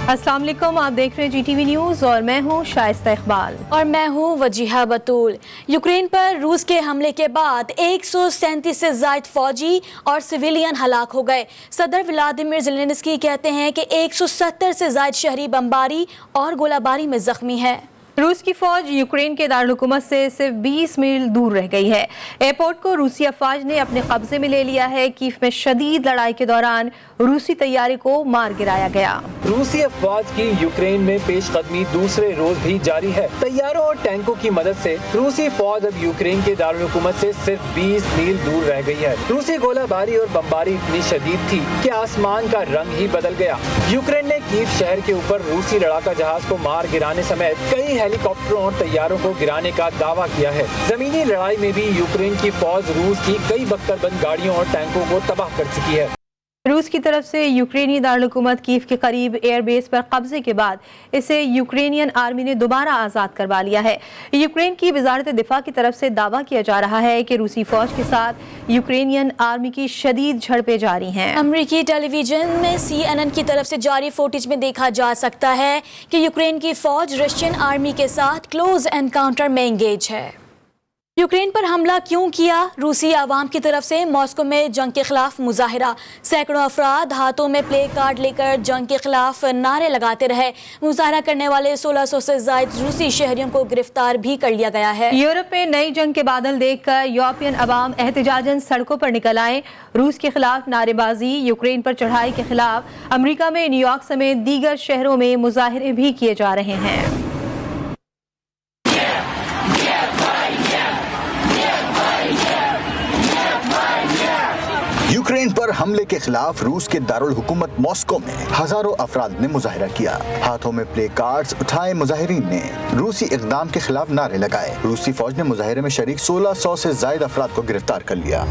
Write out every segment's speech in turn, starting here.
अस्सलाम वालेकुम, आप देख रहे हैं GTV न्यूज़ और मैं हूं शाइस्ता इकबाल और मैं हूं वजीहा बतूल। यूक्रेन पर रूस के हमले के बाद 137 से ज़ायद फौजी और सिविलियन हलाक हो गए। सदर व्लादिमीर ज़ेलेंस्की कहते हैं कि 170 से ज़ायद शहरी बमबारी और गोलाबारी में जख्मी है। रूस की फौज यूक्रेन के दारुल से सिर्फ 20 मील दूर रह गई है। एयरपोर्ट को रूसी अफवाज ने अपने कब्जे में ले लिया है। कीव में शदीद लड़ाई के दौरान रूसी तैयारी को मार गिराया गया। रूसी अफवाज की यूक्रेन में पेशकदमी दूसरे रोज भी जारी है। तैयारों और टैंकों की मदद से रूसी फौज अब यूक्रेन के दारुल हुकूमत से सिर्फ 20 मील दूर रह गई है। रूसी गोलाबारी और बमबारी इतनी शदीद थी कि आसमान का रंग ही बदल गया। यूक्रेन ने कीव शहर के ऊपर रूसी लड़ाका जहाज को मार गिराने समेत कई हेलीकॉप्टरों और तैयारों को गिराने का दावा किया है। जमीनी लड़ाई में भी यूक्रेन की फौज रूस की कई बख्तरबंद गाड़ियों और टैंकों को तबाह कर चुकी है। रूस की तरफ से यूक्रेनी दारुल-हुकूमत कीव के करीब एयरबेस पर कब्जे के बाद इसे यूक्रेनियन आर्मी ने दोबारा आज़ाद करवा लिया है। यूक्रेन की वजारत दिफा की तरफ से दावा किया जा रहा है कि रूसी फौज के साथ यूक्रेनियन आर्मी की शदीद झड़पें जारी हैं। अमरीकी टेलीविजन में CNN की तरफ से जारी फुटेज में देखा जा सकता है कि यूक्रेन की फौज रशियन आर्मी के साथ क्लोज एनकाउंटर में एंगेज है। यूक्रेन पर हमला क्यों किया? रूसी आवाम की तरफ से मॉस्को में जंग के खिलाफ मुजाहिरा। सैकड़ों अफराद हाथों में प्ले कार्ड लेकर जंग के खिलाफ नारे लगाते रहे। मुजाहरा करने वाले 1600 से ज्यादा रूसी शहरियों को गिरफ्तार भी कर लिया गया है। यूरोप में नई जंग के बादल देखकर यूरोपियन अवाम एहतजाजन सड़कों पर निकल आए। रूस के खिलाफ नारेबाजी, यूक्रेन पर चढ़ाई के खिलाफ अमरीका में न्यूयॉर्क समेत दीगर शहरों में मुजाहरे भी किए जा रहे हैं। यूक्रेन पर हमले के खिलाफ रूस के दारुल हुकूमत मॉस्को में हजारों अफराद ने मुजाहिरा किया। हाथों में प्ले कार्ड्स उठाए मुजाहिरीन ने रूसी इक़दाम के खिलाफ नारे लगाए। रूसी फौज ने मुजाहिरे में शरीक 1600 से ज्यादा अफराद को गिरफ्तार कर लिया।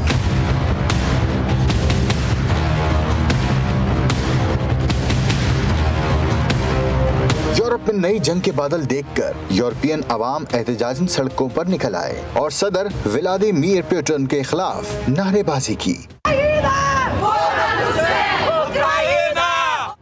यूरोप में नई जंग के बादल देखकर यूरोपियन अवाम एहतजाजन सड़कों पर निकल आए और सदर व्लादिमीर पुतिन के खिलाफ नारेबाजी की।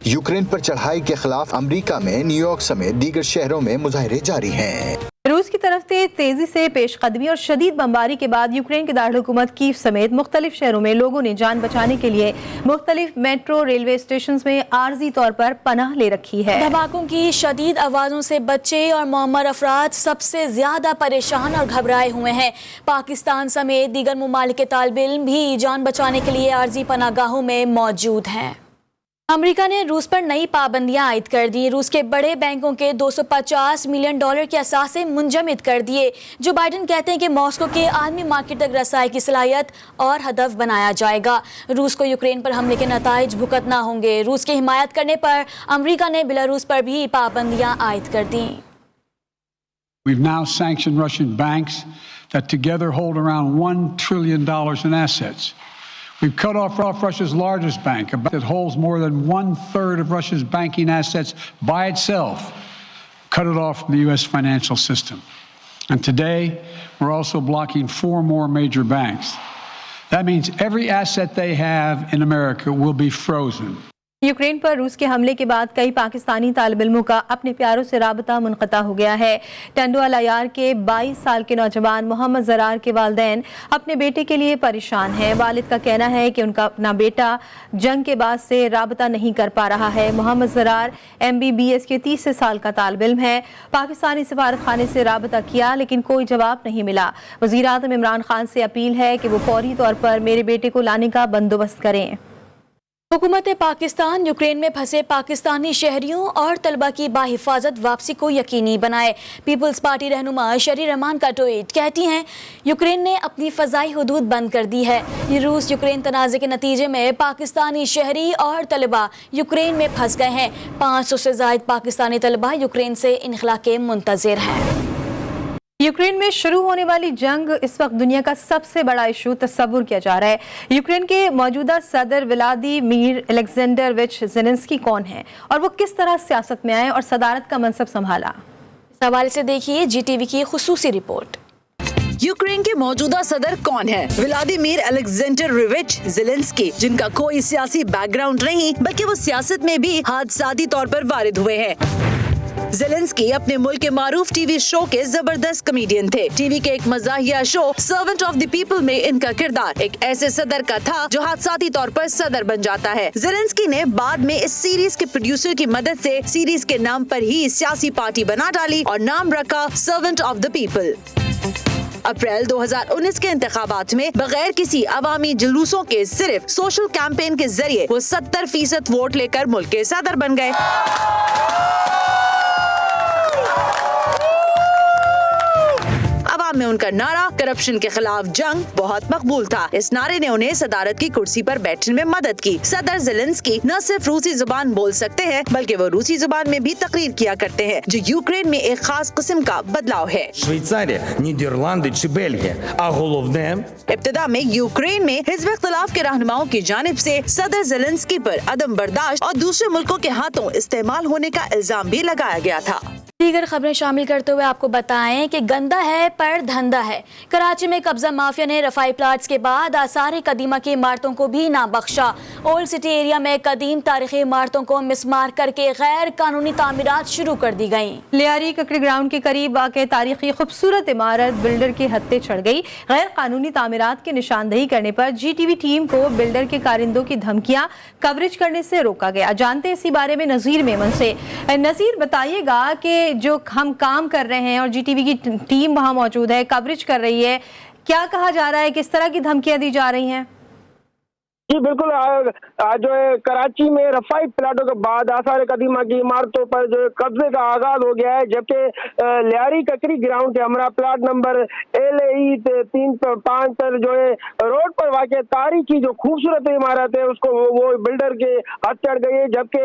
यूक्रेन पर चढ़ाई के खिलाफ अमेरिका में न्यूयॉर्क समेत दीगर शहरों में मुजाहिरे जारी हैं। रूस की तरफ से तेजी से पेशकदमी और शदीद बमबारी के बाद यूक्रेन के दारुल-हुकूमत कीव समेत मुख्तलिफ शहरों में लोगों ने जान बचाने के लिए मुख्तलिफ मेट्रो रेलवे स्टेशन में आर्जी तौर पर पनाह ले रखी है। धमाकों की शदीद आवाज़ों से बच्चे और मुअम्मर अफराद सबसे ज्यादा परेशान और घबराए हुए हैं। पाकिस्तान समेत दीगर मुमालिक के तालिब इल्म भी जान बचाने के लिए आर्जी पनाहगाहों में मौजूद हैं। अमेरिका ने रूस पर नई पाबंदियां आयद कर दी। रूस के बड़े बैंकों के $250 मिलियन के असासे मुंजमद कर दिए। जो बाइडन कहते हैं कि मॉस्को के आलमी मार्केट तक रसाई की सलाहियत और हदफ बनाया जाएगा। रूस को यूक्रेन पर हमले के नताइज भुगतना होंगे। रूस की हिमायत करने पर अमेरिका ने बेलारूस पर भी पाबंदियां आयद कर दी। We've now sanctioned Russian banks that together hold around $1 trillion in assets. We've cut off Russia's largest bank, a bank that holds more than 1/3 of Russia's banking assets by itself, cut it off from the U.S. financial system. And today, we're also blocking 4 more major banks. That means every asset they have in America will be frozen. Ukraine पर रूस के हमले के बाद कई पाकिस्तानी तालिब इल्मों का अपने प्यारों से राबता मुनक़ता हो गया है। टंडो अल-अयार के 22 साल के नौजवान मोहम्मद ज़रार के वालिदैन अपने बेटे के लिए परेशान हैं। वालिद का कहना है कि उनका अपना बेटा जंग के बाद से राबता नहीं कर पा रहा है। मोहम्मद ज़रार MBBS के 30 साल का तालिब इल्म है। पाकिस्तानी सफारत खाने से राबता किया लेकिन कोई जवाब नहीं मिला। वज़ीर आज़म इमरान खान से अपील है कि वो फौरी तौर पर मेरे बेटे को लाने का बंदोबस्त करें। हुकूमत पाकिस्तान यूक्रेन में फंसे पाकिस्तानी शहरियों और तलबा की बाहिफाजत वापसी को यकीनी बनाए। पीपल्स पार्टी रहनुमा शरी रहमान का ट्वीट कहती हैं, यूक्रेन ने अपनी फ़ज़ाई हुदूद बंद कर दी है। ये रूस यूक्रेन तनाज़े के नतीजे में पाकिस्तानी शहरी और तलबा यूक्रेन में फंस गए हैं। 500 से ज़ायद पाकिस्तानी तलबा यूक्रेन से इनखला के मुंतज़िर हैं। यूक्रेन में शुरू होने वाली जंग इस वक्त दुनिया का सबसे बड़ा इशू तस्वुर किया जा रहा है। यूक्रेन के मौजूदा सदर व्लादिमीर एलेक्जेंडरोविच ज़ेलेंस्की कौन है और वो किस तरह सियासत में आए और सदारत का मनसब संभाला? इस हवाले से देखिए GTV की खुसूसी रिपोर्ट। यूक्रेन के मौजूदा सदर कौन है? व्लादिमीर अलेक्जेंडरोविच ज़ेलेंस्की, जिनका कोई सियासी बैकग्राउंड नहीं बल्कि वो सियासत में भी हादसाती तौर पर वारिद हुए हैं। ज़ेलेंस्की अपने मुल्क के मारूफ टीवी शो के जबरदस्त कमेडियन थे। टीवी के एक मज़ाहिया show servant of the people में इनका किरदार एक ऐसे सदर का था जो हादसाती तौर पर सदर बन जाता है। ज़ेलेंस्की ने बाद में इस सीरीज के प्रोड्यूसर की मदद से सीरीज के नाम पर ही सियासी पार्टी बना डाली और नाम रखा सर्वेंट ऑफ द पीपल। अप्रैल 2019 के इंतखाबात में बगैर किसी अवामी जुलूसों के सिर्फ सोशल कैंपेन के जरिए वो 70% वोट लेकर मुल्क के सदर बन गए। में उनका नारा करप्शन के खिलाफ जंग बहुत मकबूल था। इस नारे ने उन्हें सदारत की कुर्सी पर बैठने में मदद की। सदर ज़ेलेंस्की न सिर्फ रूसी जुबान बोल सकते हैं बल्कि वो रूसी जुबान में भी तकरीर किया करते हैं, जो यूक्रेन में एक खास किस्म का बदलाव है। Швейцарія, Нідерланди чи Бельгія, а головне इब्तिदा में यूक्रेन में हिज़्ब इख्तिलाफ के रहनुमाओं की जानिब से सदर ज़ेलेंस्की पर अदम बर्दाश्त और दूसरे मुल्कों के हाथों इस्तेमाल होने का इल्जाम भी लगाया गया था। दीगर खबरें शामिल करते हुए आपको बताएं कि गंदा है पर धंधा है। कराची में कब्जा माफिया ने रफाई प्लाट्स के बाद आसार कदीमा की इमारतों को भी ना बख्शा। ओल्ड सिटी एरिया में कदीम तारीखी इमारतों को मिसमार करके गैर कानूनी तामीरात शुरू कर दी गयी। लियारी ककड़ी ग्राउंड के करीब वाक़ तारीखी खूबसूरत इमारत बिल्डर के हत्थे चढ़ गई। गैर कानूनी तामीरात की निशानदही करने पर GTV टीम को बिल्डर के कारिंदों की धमकियां कवरेज करने से रोका गया। जानते इसी बारे में नज़ीर मेमन से। नज़ीर, बताइएगा कि जो हम काम कर रहे हैं और GTV की टीम वहां मौजूद है, कवरेज कर रही है, क्या कहा जा रहा है, किस तरह की धमकियां दी जा रही हैं? जी बिल्कुल, जो है कराची में रफाई प्लाटों के बाद आसार कदीमा की इमारतों पर जो कब्जे का आगाज हो गया है, जबकि लियारी ककड़ी ग्राउंड के हमरा प्लाट नंबर LAE 305 पर जो है रोड पर वाक़ तारीखी जो खूबसूरत इमारत है उसको वो बिल्डर के हाथ चढ़ गई है। जबकि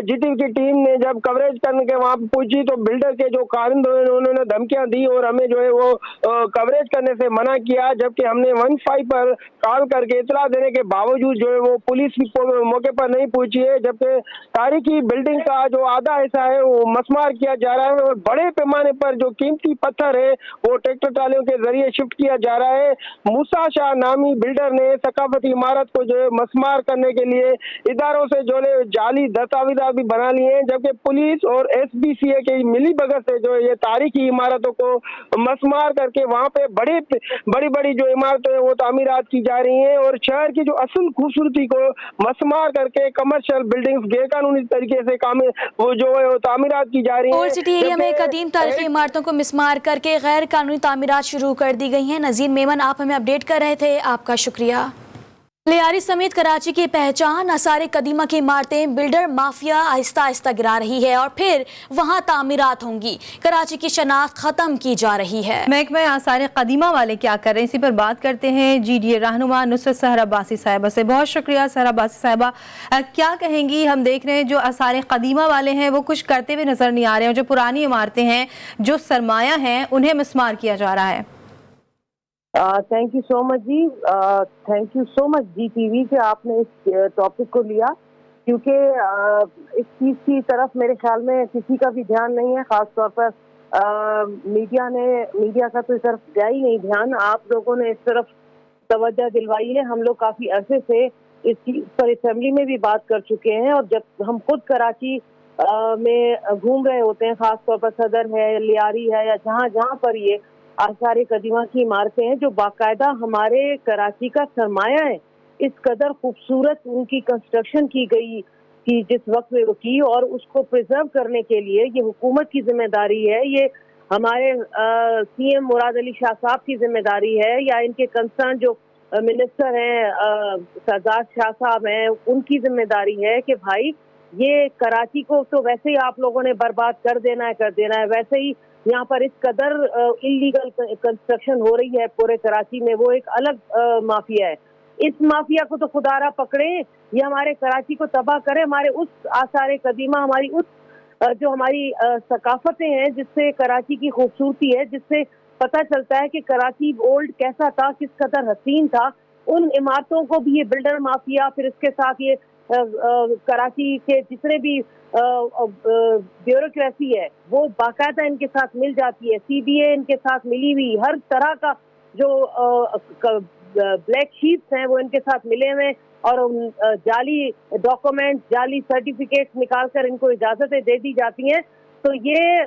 GTV की टीम ने जब कवरेज करने के वहाँ पहुंची तो बिल्डर के जो कारिंदे उन्होंने धमकियां दी और हमें जो है वो कवरेज करने से मना किया। जबकि हमने 15 पर कॉल करके इतला देने के बावजूद जो है वो पुलिस भी मौके पर नहीं पहुंची है। जबकि तारीखी बिल्डिंग का जो आधा हिस्सा है वो मसमार किया जा रहा है और बड़े पैमाने पर जो कीमती पत्थर है वो ट्रैक्टर ट्रालियों के जरिए शिफ्ट किया जा रहा है। मूसा शाह नामी बिल्डर ने सकाफती इमारत को जो है मसमार करने के लिए इदारों से जो है जाली दस्तावेज़ भी बना लिए हैं, जबकि पुलिस और SBCA की मिली भगत से जो है ये तारीखी इमारतों को मसमार करके वहाँ पे बड़ी बड़ी जो इमारतें हैं वो तामीरात की जा रही हैं और शहर की जो असल खूबसूरती को मसमार करके कमर्शियल बिल्डिंग्स गैर कानूनी तरीके से वो जो है वो तामीरात की जा रही है। ओल्ड सिटी एरिया में कदीम तारीखी इमारतों को मिसमार करके गैर कानूनी तामीरात शुरू कर दी गई हैं। नज़ीर मेमन, आप हमें अपडेट कर रहे थे, आपका शुक्रिया। लियारी समेत कराची की पहचान आसार कदीमा की इमारतें बिल्डर माफिया आहिस्ता आहिस्ता गिरा रही है और फिर वहां तामीरात होंगी। कराची की शनाख्त खत्म की जा रही है। महकमा आसार कदीमा वाले क्या कर रहे हैं, इसी पर बात करते हैं GDA रहनुमा नुसरत सहरा अब्बासी साहिबा से। बहुत शुक्रिया सहरा अब्बासी साहिबा, क्या कहेंगी? हम देख रहे हैं जो आसार कदीमा वाले हैं वो कुछ करते हुए नजर नहीं आ रहे हैं, जो पुरानी इमारतें हैं, जो सरमाया हैं, उन्हें मिसमार किया जा रहा है। थैंक यू सो मच जी, thank you so much GTV कि आपने इस टॉपिक को लिया, क्योंकि इस चीज़ की तरफ मेरे ख्याल में किसी का भी ध्यान नहीं है, ख़ास तौर पर मीडिया का तो इस तरफ गया ही नहीं ध्यान। आप लोगों ने इस तरफ तवज्जो दिलवाई है। हम लोग काफ़ी अरसे से इस चीज़ पर असेंबली में भी बात कर चुके हैं और जब हम खुद कराची में घूम रहे होते हैं, ख़ास तौर पर सदर है, लियारी है या जहाँ पर ये आसार कदीमा की इमारतें हैं जो बाकायदा हमारे कराची का सरमाया है, इस कदर खूबसूरत उनकी कंस्ट्रक्शन की गई थी जिस वक्त में वो की, और उसको प्रिजर्व करने के लिए ये हुकूमत की जिम्मेदारी है, ये हमारे CM मुराद अली शाह साहब की जिम्मेदारी है या इनके कंसर्न जो मिनिस्टर हैं सरदार शाह साहब हैं उनकी जिम्मेदारी है कि भाई ये कराची को तो वैसे ही आप लोगों ने बर्बाद कर देना है, वैसे ही यहाँ पर इस कदर इलीगल कंस्ट्रक्शन हो रही है पूरे कराची में, वो एक अलग माफिया है। इस माफिया को तो खुदारा पकड़े, ये हमारे कराची को तबाह करे, हमारे उस आसार कदीमा, हमारी उस जो हमारी सकाफतें हैं जिससे कराची की खूबसूरती है, जिससे पता चलता है कि कराची ओल्ड कैसा था, किस कदर हसीन था, उन इमारतों को भी ये बिल्डर माफिया, फिर इसके साथ ये कराची के जितने भी ब्यूरोक्रेसी है वो बाकायदा इनके साथ मिल जाती है। CBA इनके साथ मिली हुई, हर तरह का जो ब्लैक शीट्स हैं वो इनके साथ मिले हुए और जाली डॉक्यूमेंट, जाली सर्टिफिकेट्स निकालकर इनको इजाजतें दे दी जाती हैं। तो ये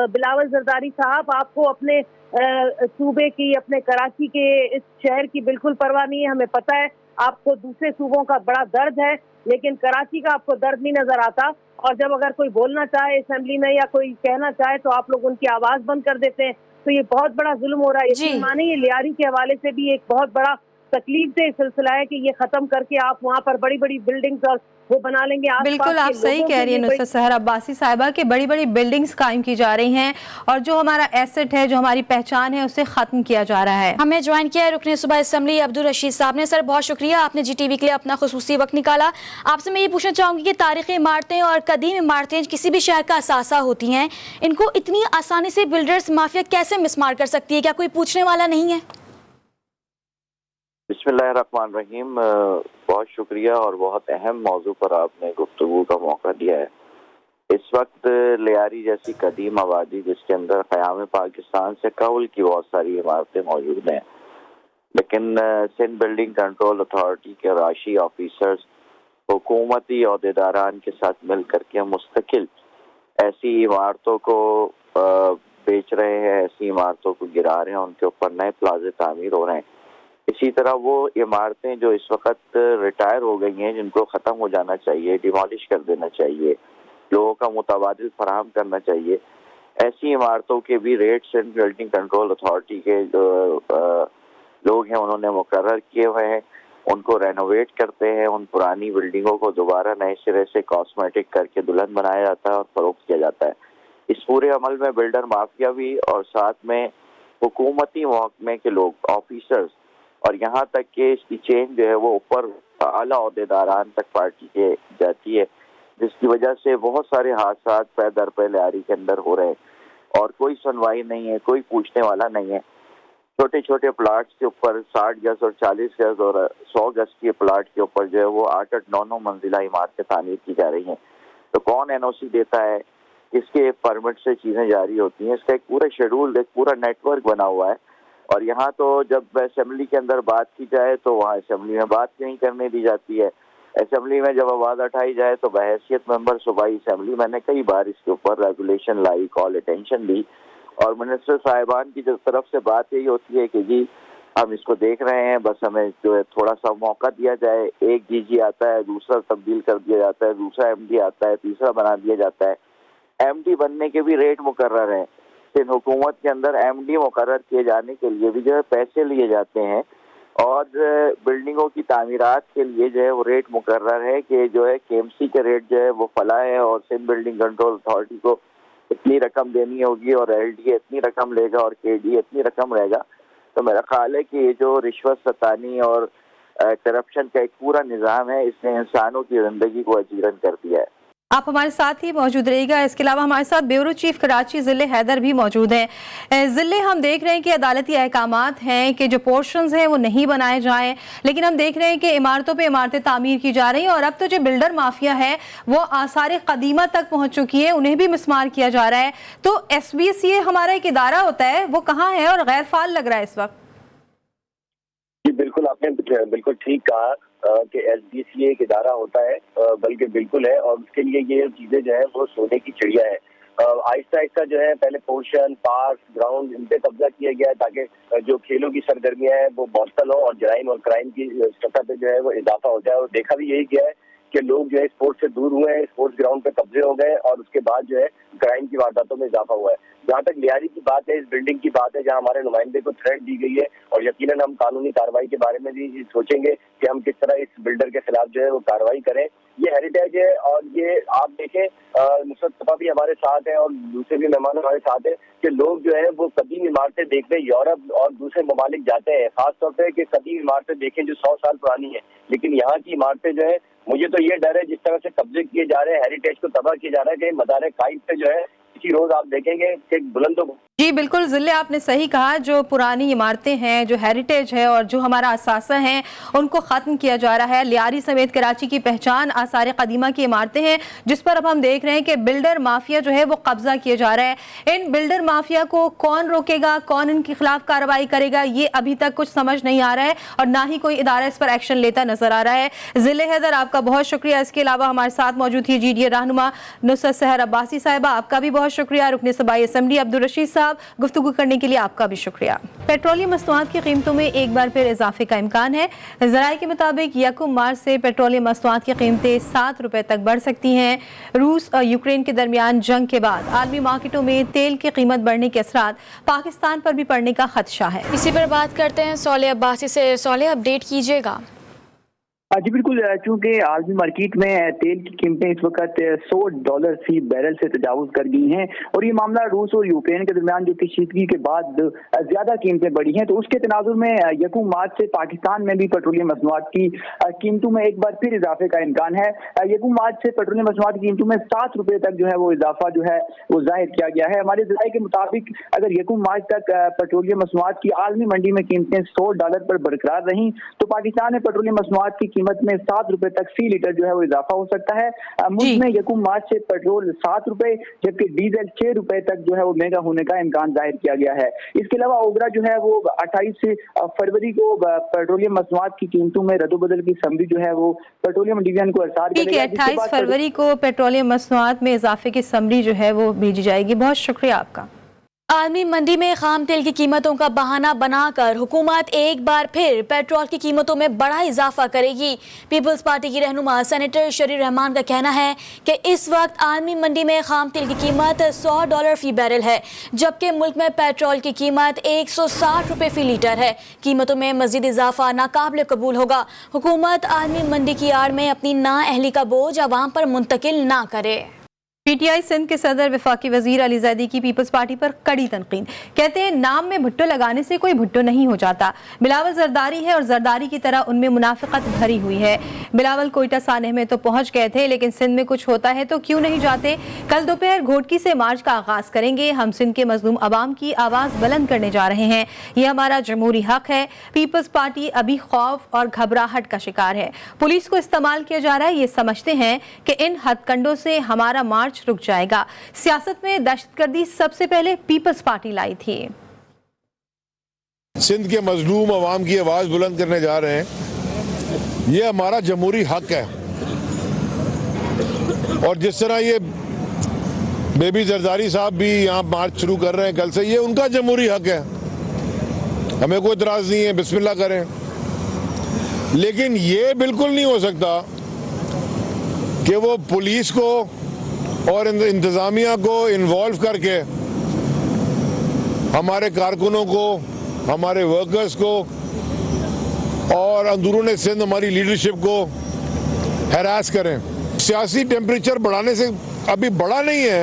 बिलावल जरदारी साहब, आपको अपने सूबे की, अपने कराची के इस शहर की बिल्कुल परवाह नहीं है। हमें पता है आपको दूसरे सूबों का बड़ा दर्द है, लेकिन कराची का आपको दर्द नहीं नजर आता। और जब अगर कोई बोलना चाहे असेंबली में या कोई कहना चाहे तो आप लोग उनकी आवाज बंद कर देते हैं। तो ये बहुत बड़ा जुल्म हो रहा है। यकीन माने ये लियारी के हवाले से भी एक बहुत बड़ा तकलीफ से सिलसिला है कि ये खत्म करके आप वहाँ पर बड़ी बड़ी बिल्डिंग्स और वो बना लेंगे। बिल्कुल आप सही कह रही हैं नुसरत सहर अब्बासी साहिबा कि बड़ी बड़ी बिल्डिंग्स कायम की जा रही हैं और जो हमारा एसेट है, जो हमारी पहचान है, उसे खत्म किया जा रहा है। हमें ज्वाइन किया है रुकने सूबा असेंबली अब्दुल रशीद साहब ने। सर बहुत शुक्रिया, आपने GTV के लिए अपना खुसूसी वक्त निकाला। आपसे मैं ये पूछना चाहूँगी कि तारीखी इमारतें और कदीम इमारतें किसी भी शहर का असासा होती हैं, इनको इतनी आसानी से बिल्डर्स माफिया कैसे मिसमार कर सकती है? क्या कोई पूछने वाला नहीं है? बिस्मिल्लाहिर्रहमानिर्रहीम, बहुत शुक्रिया और बहुत अहम मौजू पर आपने गुफ्तगू का मौका दिया है। इस वक्त लियारी जैसी कदीम आबादी जिसके अंदर क़याम पाकिस्तान से कबल की बहुत सारी इमारतें मौजूद हैं, लेकिन सिंध बिल्डिंग कंट्रोल अथॉरिटी के राशि ऑफिसर्स हुकूमती अहदेदारान के साथ मिल करके मुस्तकिल ऐसी इमारतों को बेच रहे हैं, ऐसी इमारतों को गिरा रहे हैं, उनके ऊपर नए प्लाजे तामीर हो रहे हैं। इसी तरह वो इमारतें जो इस वक्त रिटायर हो गई हैं, जिनको ख़त्म हो जाना चाहिए, डिमोलिश कर देना चाहिए, लोगों का मुतबादिल फराहम करना चाहिए, ऐसी इमारतों के भी rate Sindh building control authority के जो लोग हैं उन्होंने मुकर्रर किए हुए हैं। उनको रेनोवेट करते हैं, उन पुरानी बिल्डिंगों को दोबारा नए सिरे से कॉस्मेटिक करके दुल्हन बनाया जाता है और फरोख्त किया जाता है। इस पूरे अमल में बिल्डर माफिया भी और साथ में हुकूमती महकमे के लोग, ऑफिसर्स, और यहाँ तक कि इसकी चेन जो है वो ऊपर आला अहदेदारान तक पार्टी के जाती है, जिसकी वजह से बहुत सारे हादसा पै दर पे लियारी के अंदर हो रहे हैं और कोई सुनवाई नहीं है, कोई पूछने वाला नहीं है। छोटे छोटे प्लाट्स के ऊपर 60 गज और 40 गज और 100 गज के प्लाट के ऊपर जो है वो 8-8, 9-9 मंजिला इमारतें तामीर की जा रही हैं। तो कौन NOC देता है, किसके परमिट से चीज़ें जारी होती हैं, इसका एक पूरा शेड्यूल, एक पूरा नेटवर्क बना हुआ है। और यहाँ तो जब असेंबली के अंदर बात की जाए तो वहाँ असेंबली में बात नहीं करने दी जाती है। असेंबली में जब आवाज़ उठाई जाए तो बहैसियत मेंबर सूबाई असेंबली मैंने कई बार इसके ऊपर रेगुलेशन लाई, कॉल अटेंशन दी, और मिनिस्टर साहिबान की जो तरफ से बात यही होती है कि जी हम इसको देख रहे हैं, बस हमें जो है थोड़ा सा मौका दिया जाए। एक DG आता है, दूसरा तब्दील कर दिया जाता है, दूसरा MD आता है, तीसरा बना दिया जाता है। MD बनने के भी रेट मुकर्रर हैं। सिंध हुकूमत के अंदर MD मुकर्रर किए जाने के लिए भी जो है पैसे लिए जाते हैं और बिल्डिंगों की तामीरात के लिए जो है वो रेट मुकर्रर है कि जो है KMC के रेट जो है वो फला है और सिंध बिल्डिंग कंट्रोल अथॉरिटी को इतनी रकम देनी होगी और LDA इतनी रकम लेगा और KDA इतनी रकम रहेगा। तो मेरा ख्याल है कि ये जो रिश्वत सतानी और करप्शन का एक पूरा निज़ाम है, इसने इंसानों की ज़िंदगी को अजीरन कर दिया है। आप हमारे साथ ही मौजूद रहिएगा। इसके अलावा हमारे साथ ब्यूरो चीफ कराची ज़िले हैदर भी मौजूद हैं। ज़िले हम देख रहे हैं कि अदालती अहकामात हैं कि जो पोर्शंस हैं वो नहीं बनाए जाएं, लेकिन हम देख रहे हैं कि इमारतों पे इमारतें तामीर की जा रही हैं और अब तो जो बिल्डर माफिया है वो आसार कदीमा तक पहुँच चुकी है, उन्हें भी मिसमार किया जा रहा है। तो SBCA हमारा एक इदारा होता है, वो कहाँ है और गैर फाल लग रहा है इस वक्त? जी बिल्कुल, आपने बिल्कुल ठीक कहा कि SBCA एक इदारा होता है, बल्कि बिल्कुल है, और उसके लिए ये चीजें जो है वो सोने की चिड़िया है। आहिस्ता आहिस्ता जो है पहले पोर्शन, पार्क, ग्राउंड, इन पे कब्जा किया गया है ताकि जो खेलों की सरगर्मियां हैं वो मअतल हो और जराइम और क्राइम की सतह पे जो है वो इजाफा हो जाए। और देखा भी यही गया है कि लोग जो है स्पोर्ट्स से दूर हुए हैं, स्पोर्ट्स ग्राउंड पे कब्जे हो गए और उसके बाद जो है क्राइम की वारदातों में इजाफा हुआ है। जहाँ तक लियारी की बात है, इस बिल्डिंग की बात है जहाँ हमारे नुमाइंदे को थ्रेट दी गई है और यकीनन हम कानूनी कार्रवाई के बारे में भी सोचेंगे कि हम किस तरह इस बिल्डर के खिलाफ जो है वो कार्रवाई करें। ये हेरिटेज है और ये आप देखें, नुसरत सफा भी हमारे साथ है और दूसरे भी मेहमान हमारे साथ है कि लोग जो है वो कदीम इमारतें देखने यूरोप और दूसरे ममालिक जाते हैं, खासतौर पर कि कदीम इमारतें देखें जो 100 साल पुरानी है, लेकिन यहाँ की इमारतें जो है, मुझे तो ये डर है जिस तरह से कब्जे किए जा रहे हैं, हेरिटेज को तबाह किया जा रहा है कि मदार कायद पे जो है किसी रोज आप देखेंगे कि बुलंदो जी बिल्कुल ज़िले, आपने सही कहा। जो पुरानी इमारतें हैं, जो हेरिटेज है और जो हमारा असासा हैं, उनको ख़त्म किया जा रहा है। लियारी समेत कराची की पहचान आसार क़दीमा की इमारतें हैं, जिस पर अब हम देख रहे हैं कि बिल्डर माफिया जो है वो कब्जा किया जा रहा है। इन बिल्डर माफिया को कौन रोकेगा, कौन इनके खिलाफ कार्रवाई करेगा, ये अभी तक कुछ समझ नहीं आ रहा है और ना ही कोई इदारा इस पर एक्शन लेता नजर आ रहा है। ज़िले हैदर, आपका बहुत शुक्रिया। इसके अलावा हमारे साथ मौजूद थी GDA रहनुमा नुसरत सहर अब्बासी साहिबा, आपका भी बहुत शुक्रिया। रुकने सूबाई असेंबली अब्दुल रशीद साहब, गुफ्तगू करने के लिए आपका भी शुक्रिया। पेट्रोलियम मसनूआत की कीमतों में एक बार फिर इजाफे का इम्कान है। ज़राए के मुताबिक 1 मार्च से पेट्रोलियम मसनूआत की कीमतें 7 रुपए तक बढ़ सकती हैं। रूस और यूक्रेन के दरमियान जंग के बाद आलमी मार्केटों में तेल की कीमत बढ़ने के असरात पाकिस्तान पर भी पड़ने का खदशा है। इसी पर बात करते हैं सौले अब्बासी से। सौले, अपडेट कीजिएगा। जी बिल्कुल, चूंकि आलमी मार्केट में तेल की कीमतें इस वक्त $100 फी बैरल से तजावुज कर गई हैं और ये मामला रूस और यूक्रेन के दरमियान जो कशीदगी के बाद ज्यादा कीमतें बढ़ी हैं, तो उसके तनाजुर में 1 मार्च से पाकिस्तान में भी पेट्रोलियम मसनूआत की कीमतों में एक बार फिर इजाफे का इम्कान है। 1 मार्च से पेट्रोलियम मसनूआत की कीमतों में 7 रुपए तक जो है वो इजाफा जो है वो जाहिर किया गया है। हमारे ज़राए के मुताबिक अगर 1 मार्च तक पेट्रोलियम मसनूआत की आलमी मंडी में कीमतें $100 पर बरकरार रहीं, तो पाकिस्तान में पेट्रोलियम मसनूआत की कीमत में 7 रुपए तक फी लीटर जो है वो इजाफा हो सकता है। मुल्क में 1 मार्च से पेट्रोल 7 रुपए जबकि डीजल 6 रुपए तक जो है वो महंगा होने का इम्कान जाहिर किया गया है। इसके अलावा ओगरा जो है वो 28 फरवरी को पेट्रोलियम मसनूआत की कीमतों में रद्दोबदल की समरी जो है वो पेट्रोलियम डिवीजन को अर्सार करेगा। 28 फरवरी को पेट्रोलियम मसनूआत में इजाफे की समरी जो है वो भेजी जाएगी। बहुत शुक्रिया आपका। आलमी मंडी में खाम तेल की कीमतों का बहाना बनाकर हुकूमत एक बार फिर पेट्रोल की कीमतों में बड़ा इजाफा करेगी। पीपल्स पार्टी की रहनुमा सेनेटर शरीर रहमान का कहना है कि इस वक्त आलमी मंडी में खाम तेल की कीमत $100 फी बैरल है, जबकि मुल्क में पेट्रोल की कीमत 160 रुपए फी लीटर है। कीमतों में मजीद इजाफा नाकाबिल कबूल होगा। हुकूमत आलमी मंडी की आड़ में अपनी नाअहली का बोझ अवाम पर मुंतकिल ना करे। PTI सिंध के सदर वफाकी वजीर अली जैदी की पीपल्स पार्टी पर कड़ी तनकीद। कहते हैं नाम में भुट्टो लगाने से कोई भुट्टो नहीं हो जाता। बिलावल जरदारी है और जरदारी की तरह उनमें मुनाफिकत भरी हुई है। बिलावल कोयटा सानह में तो पहुंच गए थे, लेकिन सिंध में कुछ होता है तो क्यों नहीं जाते। कल दोपहर घोटकी से मार्च का आगाज करेंगे। हम सिंध के मजलूम अवाम की आवाज बुलंद करने जा रहे हैं। ये हमारा जमहूरी हक है। पीपल्स पार्टी अभी खौफ और घबराहट का शिकार है। पुलिस को इस्तेमाल किया जा रहा है। ये समझते हैं कि इन हथकंडों से हमारा मार्च रुक जाएगा। सियासत में दहशतगर्दी सबसे पहले पीपल्स पार्टी लाई थी। सिंध के मजलूम अवाम की आवाज बुलंद करने जा रहे हैं। ये हमारा जमहूरी हक है और जिस तरह ये बेबी जरदारी साहब भी यहाँ मार्च शुरू कर रहे हैं कल से, ये उनका जमहूरी हक है। हमें कोई इतराज नहीं है, बिस्मिल्लाह करें। लेकिन ये बिल्कुल नहीं हो सकता कि वो पुलिस को और इंतजामिया को इन्वॉल्व करके हमारे कारकुनों को, हमारे वर्कर्स को और अंदरूनी सिंध हमारी लीडरशिप को हैरास करें। सियासी टेम्परेचर बढ़ाने से अभी बढ़ा नहीं है,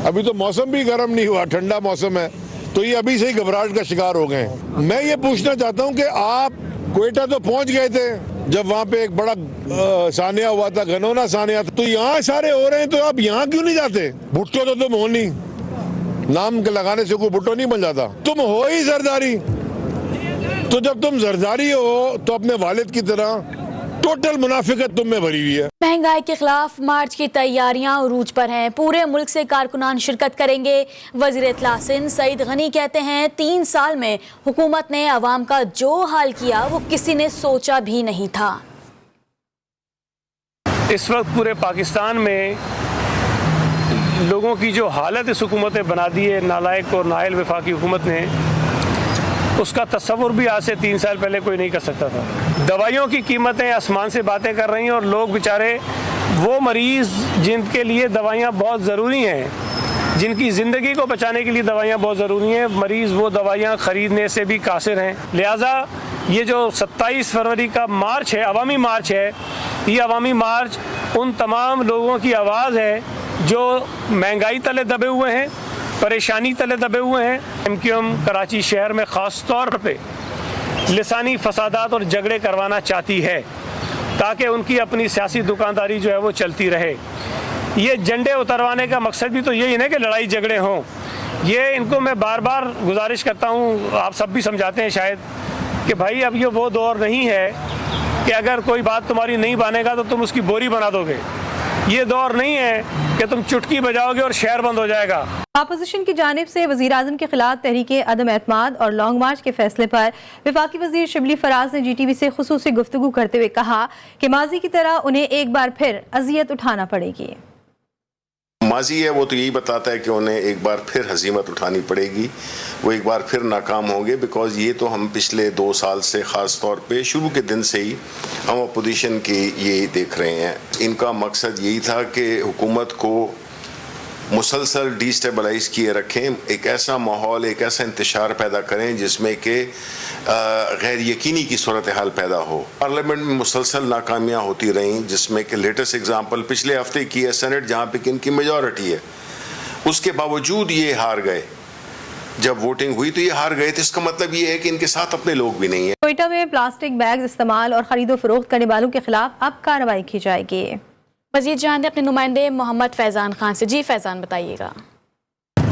अभी तो मौसम भी गर्म नहीं हुआ, ठंडा मौसम है, तो ये अभी से ही घबराहट का शिकार हो गए। मैं ये पूछना चाहता हूँ कि आप कोयटा तो पहुंच गए थे जब वहाँ पे एक बड़ा सानिया हुआ था, घनौना सानिया था, तो यहाँ सारे हो रहे हैं, तो आप यहाँ क्यों नहीं जाते? भुट्टो तो तुम हो नहीं, नाम के लगाने से कोई भुट्टो नहीं बन जाता। तुम हो ही जरदारी, तो जब तुम जरदारी हो तो अपने वालिद की तरह टोटल मुनाफिकत तुम में भरी हुई है। महंगाई के खिलाफ मार्च की तैयारियां उरूज पर हैं। पूरे मुल्क से कारकुनान शिरकत करेंगे। वजीर इत्तला सिंध सईद गनी कहते हैं 3 साल में हुकूमत ने अवाम का जो हाल किया वो किसी ने सोचा भी नहीं था। इस वक्त पूरे पाकिस्तान में लोगों की जो हालत इस हुकूमत ने बना दी है, नालायक और नाइल वफाकी हुकूमत ने, उसका तस्वुर भी आज से 3 साल पहले कोई नहीं कर सकता था। दवाइयों की कीमतें आसमान से बातें कर रही हैं और लोग बेचारे वो मरीज़ जिनके लिए दवाइयाँ बहुत ज़रूरी हैं, जिनकी ज़िंदगी को बचाने के लिए दवाइयाँ बहुत ज़रूरी हैं, मरीज़ वो दवाइयाँ ख़रीदने से भी कासिर हैं। लिहाजा ये जो 27 फरवरी का मार्च है, अवामी मार्च है, ये अवामी मार्च उन तमाम लोगों की आवाज़ है जो महंगाई तले दबे हुए हैं, परेशानी तले दबे हुए हैं। MQM कराची शहर में ख़ास तौर पे लिसानी फसादात और झगड़े करवाना चाहती है ताकि उनकी अपनी सियासी दुकानदारी जो है वो चलती रहे। ये झंडे उतरवाने का मकसद भी तो यही है ना कि लड़ाई झगड़े हों। یہ ان کو میں بار بار گزارش کرتا ہوں، آپ سب بھی سمجھاتے ہیں شاید، کہ بھائی اب یہ وہ دور نہیں ہے کہ اگر کوئی بات تمہاری نہیں مانے گا تو تم اس کی بوری بنا دو گے. یہ دور نہیں ہے کہ تم چٹکی بجاؤ گے اور شہر بند ہو جائے گا. اپوزیشن کی جانب سے وزیر اعظم کے خلاف تحریک عدم اعتماد اور لانگ مارچ کے فیصلے پر وفاقی وزیر شبلی فراز نے جی ٹی وی سے خصوصی گفتگو کرتے ہوئے کہا کہ ماضی کی طرح انہیں ایک بار پھر اذیت اٹھانا پڑے گی. ماضی ہے وہ تو یہی بتاتا ہے کہ انہیں ایک بار پھر ہزیمت اٹھانی پڑے گی، وہ ایک بار پھر ناکام ہوں گے، بیکاز یہ تو ہم پچھلے 2 سال سے خاص طور پہ شروع کے دن سے ہی ہم اپوزیشن کی یہ دیکھ رہے ہیں. ان کا مقصد یہی تھا کہ حکومت کو مسلسل ڈی سٹیبلائز کیے رکھیں، ایک ایسا ماحول، ایک ایسا انتشار پیدا کریں جس میں کہ غیر یقینی کی صورتحال پیدا ہو. پارلیمنٹ میں مسلسل ناکامیاں ہوتی رہیں، جس میں کہ لیٹسٹ ایگزامپل پچھلے ہفتے کی ہے سینٹ، جہاں پہ ان کی میجورٹی ہے، اس کے باوجود یہ ہار گئے. جب ووٹنگ ہوئی تو یہ ہار گئے تھے. اس کا مطلب یہ ہے کہ ان کے ساتھ اپنے لوگ بھی نہیں ہیں. کوئٹہ میں پلاسٹک بیگز استعمال اور خرید و فروخت کرنے والوں کے خلاف اب کارروائی کی جائے گی. مزید جانتے اپنے نمائندے محمد فیضان خان سے. جی فیضان بتائیے گا.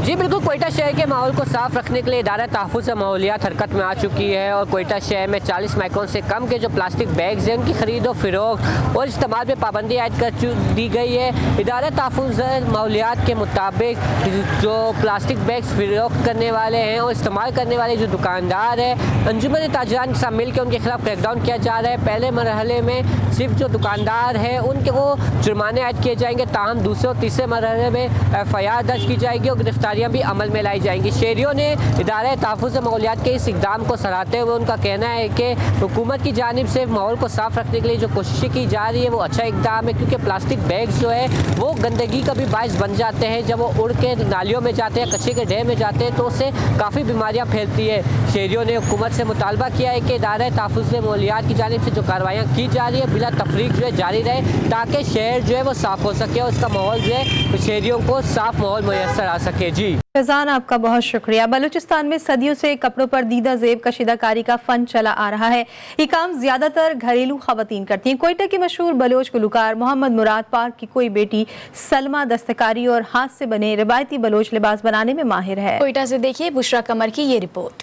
جی بالکل، کوئٹہ شہر کے ماحول کو صاف رکھنے کے لیے ادارہ تحفظ ماحولیات حرکت میں آ چکی ہے اور کوئٹہ شہر میں 40 مائکرون سے کم کے جو پلاسٹک بیگز ہیں ان کی خرید و فروخت اور استعمال پہ پابندی عائد کر دی گئی ہے. ادارہ تحفظ ماحولیات کے مطابق جو پلاسٹک بیگز فروخت کرنے والے ہیں اور استعمال کرنے والے جو دکاندار ہیں، انجمن تاجران کے ساتھ مل کے ان کے خلاف کریک ڈاؤن کیا جا رہا ہے. پہلے مرحلے میں صرف جو دکاندار ہیں ان کے وہ جرمانے عائد کیے جائیں گے، تاہم دوسرے اور تیسرے مرحلے میں FIR درج کی جائے گی اور گرفتاریاں بھی عمل میں لائی جائیں گی. شہریوں نے ادارہ تحفظ ماحولیات کے اس اقدام کو سراہتے ہوئے ان کا کہنا ہے کہ حکومت کی جانب سے ماحول کو صاف رکھنے کے لیے جو کوششیں کی جا رہی ہے وہ اچھا اقدام ہے، کیونکہ پلاسٹک بیگز جو ہے وہ گندگی کا بھی باعث بن جاتے ہیں. جب وہ اڑ کے نالیوں میں جاتے ہیں، کچرے کے ڈھیر میں جاتے ہیں تو اس سے کافی بیماریاں پھیلتی ہے. شہریوں نے حکومت سے مطالبہ کیا ہے کہ ادارہ تحفظ ماحولیات کی جانب سے جو کارروائیاں کی جا رہی ہے بلا تفریق جو ہے جاری رہے، تاکہ شہر جو ہے وہ صاف ہو سکے اور اس کا ماحول جو ہے شہریوں کو صاف ماحول میسر آ سکے. جی فیضان، آپ کا بہت شکریہ. بلوچستان میں صدیوں سے کپڑوں پر دیدہ زیب کشیدہ کاری کا فن چلا آ رہا ہے. یہ کام زیادہ تر گھریلو خواتین کرتی ہیں. کوئٹہ کی مشہور بلوچ گلوکار محمد مراد پاک کی کوئی بیٹی سلمہ دستکاری اور ہاتھ سے بنے روایتی بلوچ لباس بنانے میں ماہر ہے. کوئٹہ سے دیکھیے بشرا قمر کی یہ رپورٹ.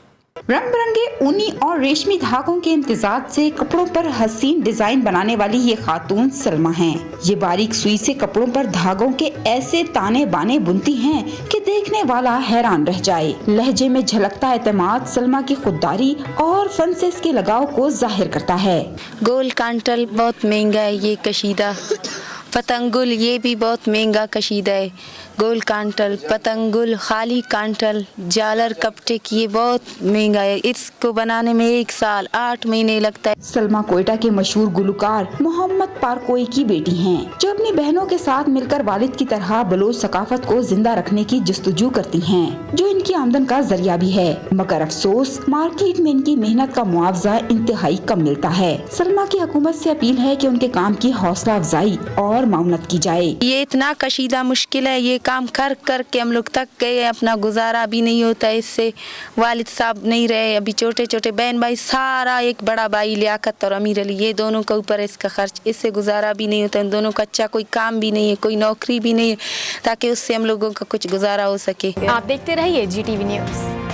رنگ برنگے اونی اور ریشمی دھاگوں کے امتزاج سے کپڑوں پر حسین ڈیزائن بنانے والی یہ خاتون سلمہ ہیں. یہ باریک سوئی سے کپڑوں پر دھاگوں کے ایسے تانے بانے بنتی ہیں کہ دیکھنے والا حیران رہ جائے. لہجے میں جھلکتا اعتماد سلمہ کی خودداری اور فن سے اس کے لگاؤ کو ظاہر کرتا ہے. گول کانٹل بہت مہنگا ہے، یہ کشیدہ پتنگل یہ بھی بہت مہنگا کشیدہ ہے. گول کانٹل، پتنگل، خالی کانٹل، جالر کپٹے کی یہ بہت مہنگا ہے. اس کو بنانے میں 1 سال 8 مہینے لگتا ہے. سلمہ کوئٹہ کے مشہور گلوکار محمد پارکوئی کی بیٹی ہیں جو اپنی بہنوں کے ساتھ مل کر والد کی طرح بلوچ ثقافت کو زندہ رکھنے کی جستجو کرتی ہیں، جو ان کی آمدن کا ذریعہ بھی ہے. مگر افسوس مارکیٹ میں ان کی محنت کا معاوضہ انتہائی کم ملتا ہے. سلمہ کی حکومت سے اپیل ہے کہ ان کے کام کی حوصلہ افزائی اور معاونت کی جائے. یہ اتنا کشیدہ مشکل ہے، یہ کام کر کر کے ہم لوگ تک گئے، اپنا گزارا بھی نہیں ہوتا ہے. اس سے والد صاحب نہیں رہے، ابھی چھوٹے چھوٹے بہن بھائی سارا، ایک بڑا بھائی لیاقت اور امیر علی، یہ دونوں کے اوپر اس کا خرچ، اس سے گزارا بھی نہیں ہوتا. ان دونوں کا اچھا کوئی کام بھی نہیں ہے، کوئی نوکری بھی نہیں ہے تاکہ اس سے ہم لوگوں کا کچھ گزارا ہو سکے. آپ دیکھتے رہیے GTV نیوز.